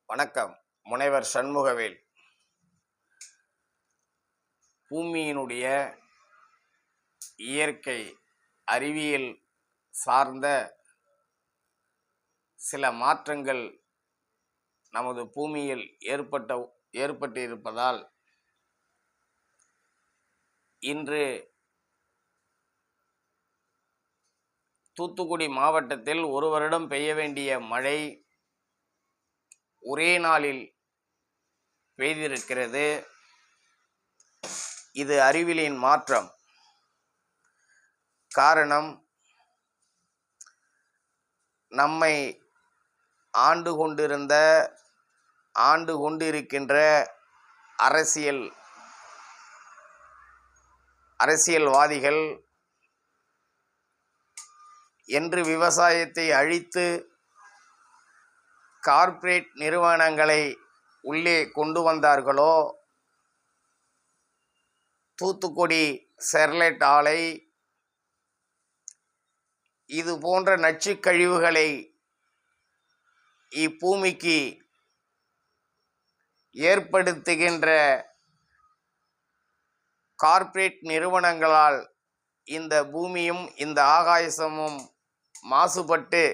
வணக்கம். முனைவர் சண்முகவேல். பூமியினுடைய இயற்கை அறிவியல் சார்ந்த சில மாற்றங்கள் நமது பூமியில் ஏற்பட்டிருப்பதால் இன்று தூத்துக்குடி மாவட்டத்தில் ஒரு வருடம் பெய்ய வேண்டிய மழை ஒரே நாளில் பெய்திருக்கிறது. இது அறிவியலின் மாற்றம். காரணம், நம்மை ஆண்டு கொண்டிருக்கின்ற அரசியல்வாதிகள் என்று விவசாயத்தை அழித்து கார்ப்பரேட் நிறுவனங்களை உள்ளே கொண்டு வந்தார்களோ, தூத்துக்குடி ஸ்டெர்லைட் ஆலை இது போன்ற நச்சுக் கழிவுகளை இப்பூமிக்கு ஏற்படுத்துகின்ற கார்ப்பரேட் நிறுவனங்களால் இந்த பூமியும் இந்த ஆகாயமும் மாசுபட்டு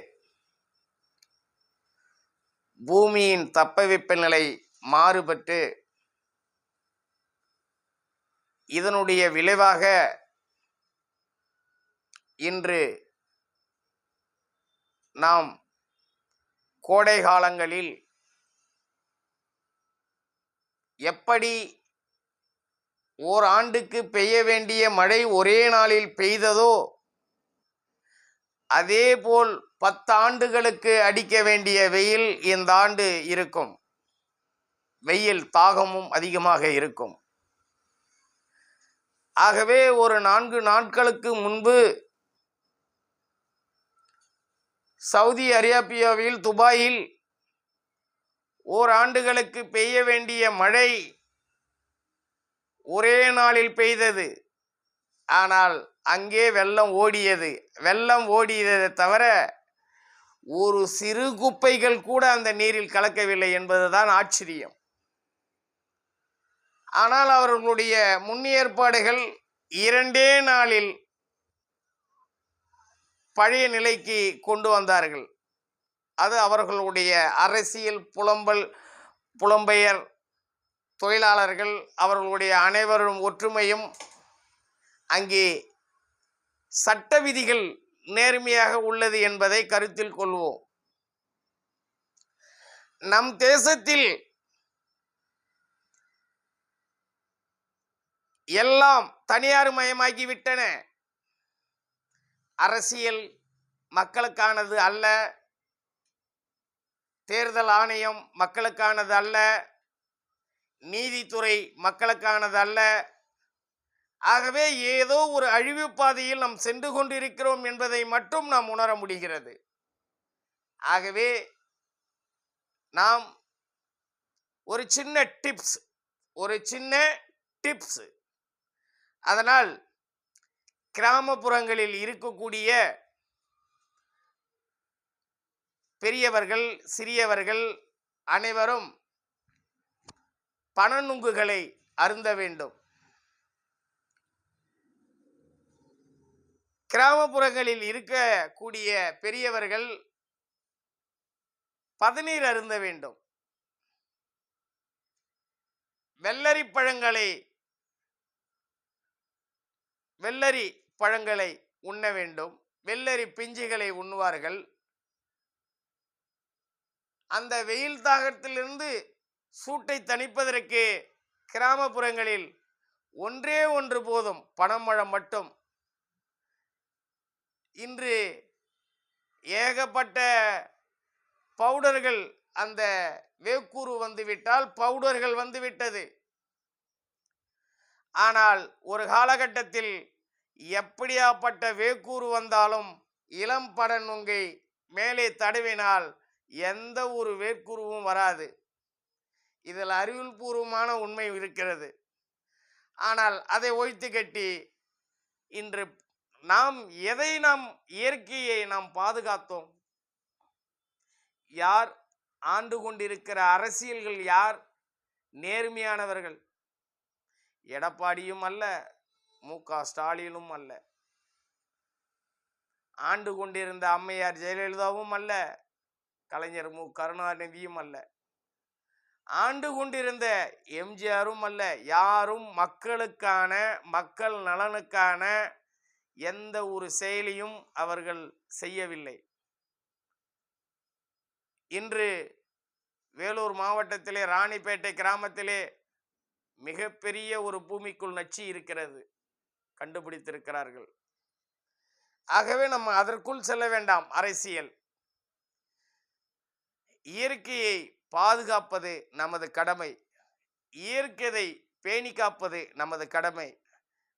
பூமியின் தட்பவெப்பநிலை மாறுபட்டு இதனுடைய விளைவாக இன்று நாம் கோடை காலங்களில் எப்படி ஓராண்டுக்கு பெய்ய வேண்டிய மழை ஒரே நாளில் பெய்ததோ, அதேபோல் 10 ஆண்டுகளுக்கு அடிக்க வேண்டிய வெயில் இந்த ஆண்டு இருக்கும். வெயில் தாகமும் அதிகமாக இருக்கும். ஆகவே ஒரு 4 நாட்களுக்கு முன்பு சவுதி அரேபியாவில் துபாயில் ஓராண்டுகளுக்கு பெய்ய வேண்டிய மழை ஒரே நாளில் பெய்தது. ஆனால் அங்கே வெள்ளம் ஓடியதை தவிர ஒரு சிறு குப்பைகள் கூட அந்த நீரில் கலக்கவில்லை என்பதுதான் ஆச்சரியம். ஆனால் அவர்களுடைய முன்னேற்பாடுகள் 2 நாளில் பழைய நிலைக்கு கொண்டு வந்தார்கள். அது அவர்களுடைய அரசியல் புலம்பெயர் தொழிலாளர்கள் அவர்களுடைய அனைவரும் ஒற்றுமையும், அங்கே சட்ட விதிகள் நேர்மையாக உள்ளது என்பதை கருத்தில் கொள்வோம். நம் தேசத்தில் எல்லாம் தனியார் மயமாகிவிட்டன. அரசியல் மக்களுக்கானது அல்ல, தேர்தல் ஆணையம் மக்களுக்கானது அல்ல, நீதித்துறை மக்களுக்கானது அல்ல. ஆகவே ஏதோ ஒரு அழிவு பாதையில் நாம் சென்று கொண்டிருக்கிறோம் என்பதை மட்டும் நாம் உணர முடிகிறது. ஆகவே நாம் ஒரு சின்ன டிப்ஸ் அதனால் கிராமப்புறங்களில் இருக்கக்கூடிய பெரியவர்கள் சிறியவர்கள் அனைவரும் பனநுங்குகளை அருந்த வேண்டும். கிராமப்புறங்களில் இருக்கக்கூடிய பெரியவர்கள் பதநீர் அருந்த வேண்டும். வெள்ளரி பழங்களை உண்ண வேண்டும். வெள்ளரி பிஞ்சுகளை உண்ணுவார்கள். அந்த வெயில் தாகத்திலிருந்து சூட்டை தணிப்பதற்கு கிராமப்புறங்களில் ஒன்று போதும், பனம்பழம் மட்டும். இன்று ஏகப்பட்ட பவுடர்கள், அந்த வேக்கூறு வந்துவிட்டால் பவுடர்கள் வந்துவிட்டது. ஆனால் ஒரு காலகட்டத்தில் எப்படியாப்பட்ட வேக்கூறு வந்தாலும் இளம் பனநுங்கை மேலே தடவினால் எந்த ஒரு வேர்க்குருவும் வராது. இதில் அறிவியல் பூர்வமான உண்மை இருக்கிறது. ஆனால் அதை ஒழித்து கட்டி இன்று நாம் இயற்கையை நாம் பாதுகாத்தோம்? யார் ஆண்டு கொண்டிருக்கிற அரசியல்கள் யார்? நேர்மையானவர்கள். எடப்பாடியும் அல்ல, மு.க. ஸ்டாலினும் அல்ல, ஆண்டு கொண்டிருந்த அம்மையார் ஜெயலலிதாவும் அல்ல, கலைஞர் மு. கருணாநிதியும் அல்ல, ஆண்டு கொண்டிருந்த எம்ஜிஆரும் அல்ல. யாரும் மக்களுக்கான, மக்கள் நலனுக்கான எந்த ஒரு செயலையும் அவர்கள் செய்யவில்லை. இன்று வேலூர் மாவட்டத்திலே ராணிப்பேட்டை கிராமத்திலே மிகப்பெரிய ஒரு பூமிக்குள் நச்சு இருக்கிறது, கண்டுபிடித்திருக்கிறார்கள். ஆகவே நம்ம அதற்குள் செல்ல வேண்டாம். அரசியல், இயற்கையை பாதுகாப்பது நமது கடமை, இயற்கையை பேணி காப்பது நமது கடமை.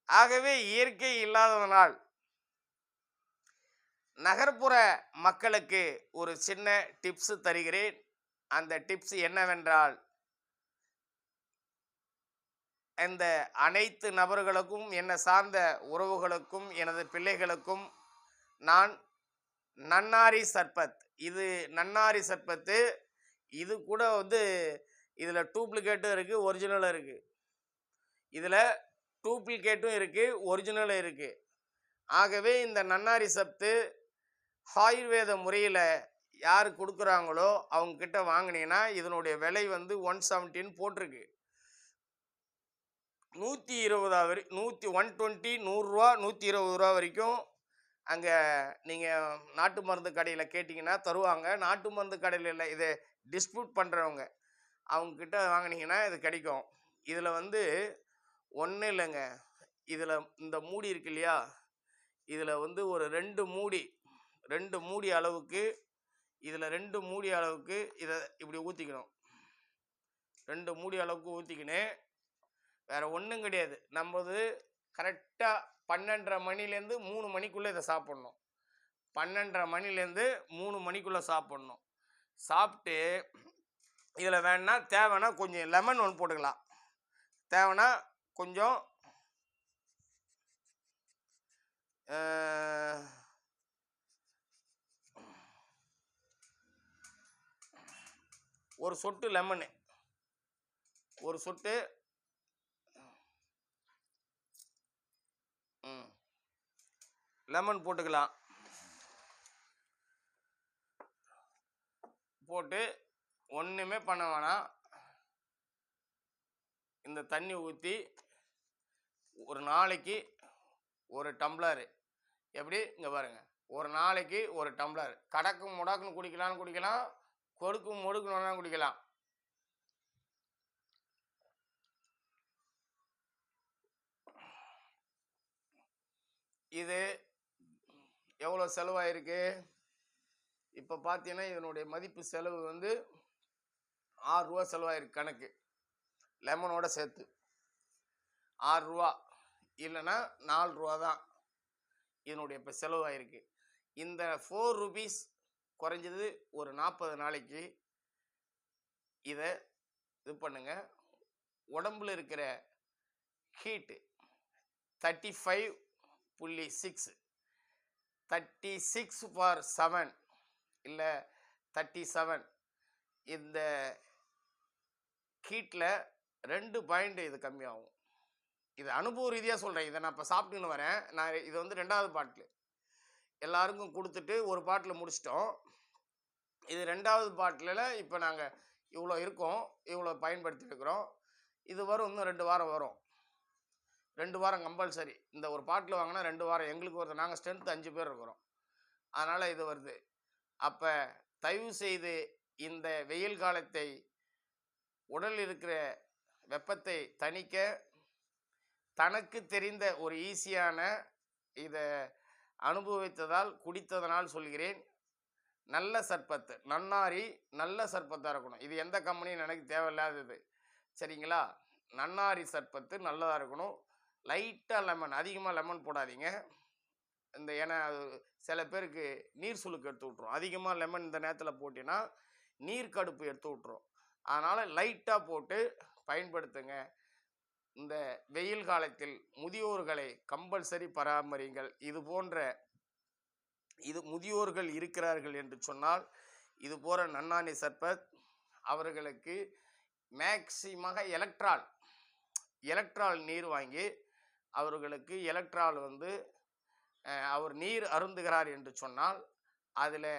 ஆகவே இயற்கை இல்லாததனால் நகர்ப்புற மக்களுக்கு ஒரு சின்ன டிப்ஸ் தருகிறேன். அந்த டிப்ஸ் என்னவென்றால், இந்த அனைத்து நபர்களுக்கும், என்னை சார்ந்த உறவுகளுக்கும், எனது பிள்ளைகளுக்கும் நான் நன்னாரி சர்பத், இது நன்னாரி சர்பத்து, இது கூட இதில் டூப்ளிகேட்டும் இருக்குது, ஒரிஜினலும் இருக்குது. இதில் டூப்ளிகேட்டும் இருக்குது, ஒரிஜினலும் இருக்குது. ஆகவே இந்த நன்னாரி சத்து ஆயுர்வேத முறையில் யார் கொடுக்குறாங்களோ அவங்கக்கிட்ட வாங்கினீங்கன்னா இதனுடைய விலை 170 போட்டிருக்கு. 120 120, 100 ரூபா, 120 ரூபா வரைக்கும் அங்கே நீங்கள் நாட்டு மருந்து கடையில் கேட்டிங்கன்னா தருவாங்க. நாட்டு மருந்து கடையில் இல்லை, இதை டிஸ்ட்ரிபியூட் பண்ணுறவங்க, அவங்கக்கிட்ட வாங்கினீங்கன்னா இது கிடைக்கும். இதில் ஒன்றும் இல்லைங்க, இதில் இந்த மூடி இருக்கு இல்லையா, இதில் ஒரு 2 மூடி அளவுக்கு, இதில் 2 மூடி அளவுக்கு இதை இப்படி ஊற்றிக்கணும். 2 மூடி அளவுக்கு ஊற்றிக்கின்னு வேறு ஒன்றும் கிடையாது. நம்மது கரெக்டாக 12:30 மணிலேருந்து 3 மணிக்குள்ளே இதை சாப்பிட்ணும். 12:30 மணிலேருந்து 3 மணிக்குள்ளே சாப்பிட்ணும். சாப்பிட்டு இதில் வேணா தேவைன்னா கொஞ்சம் லெமன் ஒன்று போட்டுக்கலாம். தேவைன்னா கொஞ்சம் ஒரு சொட்டு லெமனு, ஒரு சொட்டு லெமன் போட்டுக்கலாம். போட்டு ஒன்றுமே பண்ண வேணாம், இந்த தண்ணி ஊற்றி ஒரு நாளைக்கு ஒரு டம்ளர், எப்படி இங்கே பாருங்கள், ஒரு நாளைக்கு ஒரு டம்ளர், கடக்கும் முடக்குன்னு குடிக்கலாம், கொடுக்கும் முடுக்கணும்னா குடிக்கலாம். இது எவ்வளோ செலவாயிருக்கு இப்போ பார்த்தீங்கன்னா, இதனுடைய மதிப்பு செலவு 6 ரூபா செலவாயிருக்கு. கணக்கு லெமனோட சேர்த்து 6 ரூபா, இல்லைன்னா 4 ரூபா தான் இதனுடைய இப்போ செலவாயிருக்கு. இந்த 4 rupees குறைஞ்சது ஒரு 40 நாளைக்கு இதை இது பண்ணுங்க. உடம்புல இருக்கிற ஹீட்டு 35.6, 36/7 இல்லை 37, இந்த ஹீட்டில் 2 பாயிண்ட் இது கம்மியாகும். இது அனுபவ ரீதியாக சொல்கிறேன். இதை நான் இப்போ சாப்பிட்டுன்னு வரேன். நான் இது 2வது பாட்டில் எல்லாருக்கும் கொடுத்துட்டு ஒரு பாட்டில் முடிச்சிட்டோம். இது 2வது பாட்டிலில் இப்போ நாங்கள் இவ்வளோ இருக்கோம், இவ்வளோ பயன்படுத்திட்டுருக்குறோம். இது வரும், இன்னும் 2 வாரம் வரும். 2 வாரம் கம்பல்சரி. இந்த ஒரு பாட்டில் வாங்கினா 2 வாரம் எங்களுக்கு வருது. நாங்கள் ஸ்ட்ரென்த் 5 பேர் இருக்கிறோம், அதனால் இது வருது. அப்போ தயவு செய்து இந்த வெயில் காலத்தை, உடலில் இருக்கிற வெப்பத்தை தணிக்க தனக்கு தெரிந்த ஒரு ஈஸியான இதை அனுபவித்ததால், குடித்ததனால் சொல்கிறேன். நல்ல சர்பத்து, நன்னாரி நல்ல சர்பத்தாக இருக்கணும். இது எந்த கம்பெனியும் எனக்கு தேவையில்லாதது, சரிங்களா? நன்னாரி சர்பத்து நல்லதாக இருக்கணும். லைட்டாக லெமன், அதிகமாக லெமன் போடாதீங்க. ஏன்னா அது சில பேருக்கு நீர் சுளுக்கு எடுத்து விட்ரும். அதிகமாக லெமன் இந்த நேரத்தில் போட்டிங்கன்னா நீர் கடுப்பு எடுத்து விட்ரும். அதனால் லைட்டாக போட்டு பயன்படுத்துங்க. இந்த வெயில் காலத்தில் முதியோர்களை கம்பல்சரி பராமரிங்கள். இது போன்ற முதியோர்கள் இருக்கிறார்கள் என்று சொன்னால் இது போன்ற நன்னாரி சர்பத் அவர்களுக்கு மேக்சிமாக எலக்ட்ரால் நீர் வாங்கி அவர்களுக்கு எலக்ட்ரால் வந்து அவர் நீர் அருந்துகிறார் என்று சொன்னால் அதில்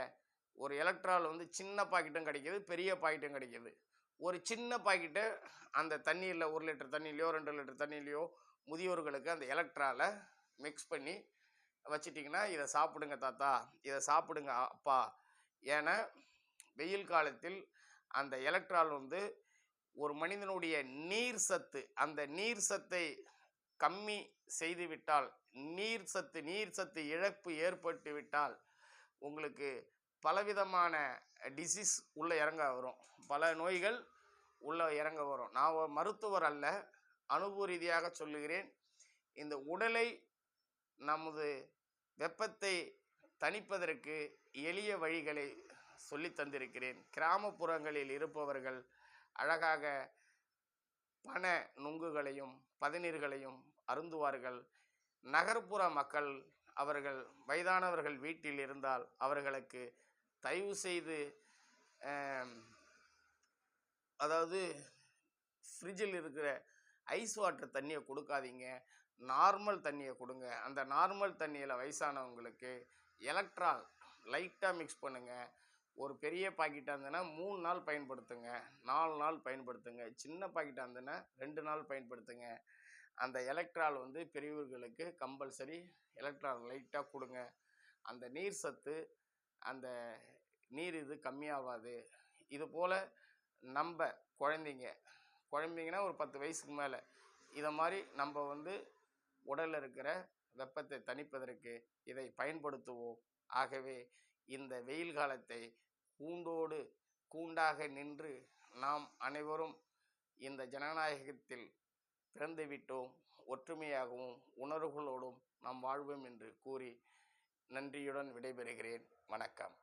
ஒரு எலக்ட்ரால் வந்து சின்ன பாக்கெட்டும் கிடைக்கிது, பெரிய பாக்கெட்டும் கிடைக்கிது. ஒரு சின்ன பாக்கெட்டை அந்த தண்ணீரில் 1 லிட்டர் தண்ணியிலையோ 2 லிட்டர் தண்ணியிலையோ முதியோர்களுக்கு அந்த எலக்ட்ராலை மிக்ஸ் பண்ணி வச்சிட்டிங்கன்னா, இதை சாப்பிடுங்க தாத்தா, இதை சாப்பிடுங்க அப்பா. ஏன்னா வெயில் காலத்தில் அந்த எலக்ட்ரால் வந்து ஒரு மனிதனுடைய நீர் சத்து, அந்த நீர் சத்தை கம்மி செய்து விட்டால், நீர் சத்து இழப்பு ஏற்பட்டு விட்டால் உங்களுக்கு பலவிதமான டிசீஸ் உள்ள இறங்க வரும், பல நோய்கள் உள்ள இறங்க வரும். நான் ஒரு மருத்துவர் அல்ல, அனுபவ ரீதியாக சொல்லுகிறேன். இந்த உடலை நமது வெப்பத்தை தணிப்பதற்கு எளிய வழிகளை சொல்லி தந்திருக்கிறேன். கிராமப்புறங்களில் இருப்பவர்கள் அழகாக பன நுங்குகளையும் பதநீர்களையும் அருந்துவார்கள். நகர்ப்புற மக்கள் அவர்கள் வயதானவர்கள் வீட்டில் இருந்தால் அவர்களுக்கு தயவு செய்து அதாவது ஃப்ரிட்ஜில் இருக்கிற ஐஸ் வாட்டர் தண்ணியை கொடுக்காதீங்க, நார்மல் தண்ணியை கொடுங்க. அந்த நார்மல் தண்ணியில் வயசானவங்களுக்கு எலக்ட்ரால் லைட்டாக மிக்ஸ் பண்ணுங்கள். ஒரு பெரிய பாக்கெட்டாக இருந்ததுன்னா 3 நாள் பயன்படுத்துங்க, 4 நாள் பயன்படுத்துங்க. சின்ன பாக்கெட்டாக இருந்ததுன்னா 2 நாள் பயன்படுத்துங்க. அந்த எலக்ட்ரால் வந்து பெரியவர்களுக்கு கம்பல்சரி எலக்ட்ரால் லைட்டாக கொடுங்க. அந்த நீர் சத்து, அந்த நீர் இது கம்மியாகாது. இது போல் நம்ம குழந்தைங்கன்னா ஒரு 10 வயசுக்கு மேலே இதை மாதிரி நம்ம வந்து உடலில் இருக்கிற வெப்பத்தை தணிப்பதற்கு இதை பயன்படுத்துவோம். ஆகவே இந்த வெயில் காலத்தை கூண்டாக நின்று நாம் அனைவரும் இந்த ஜனநாயகத்தில் பிறந்துவிட்டோம். ஒற்றுமையாகவும் உணர்வுகளோடும் நாம் வாழ்வோம் என்று கூறி நன்றியுடன் விடைபெறுகிறேன். வணக்கம்.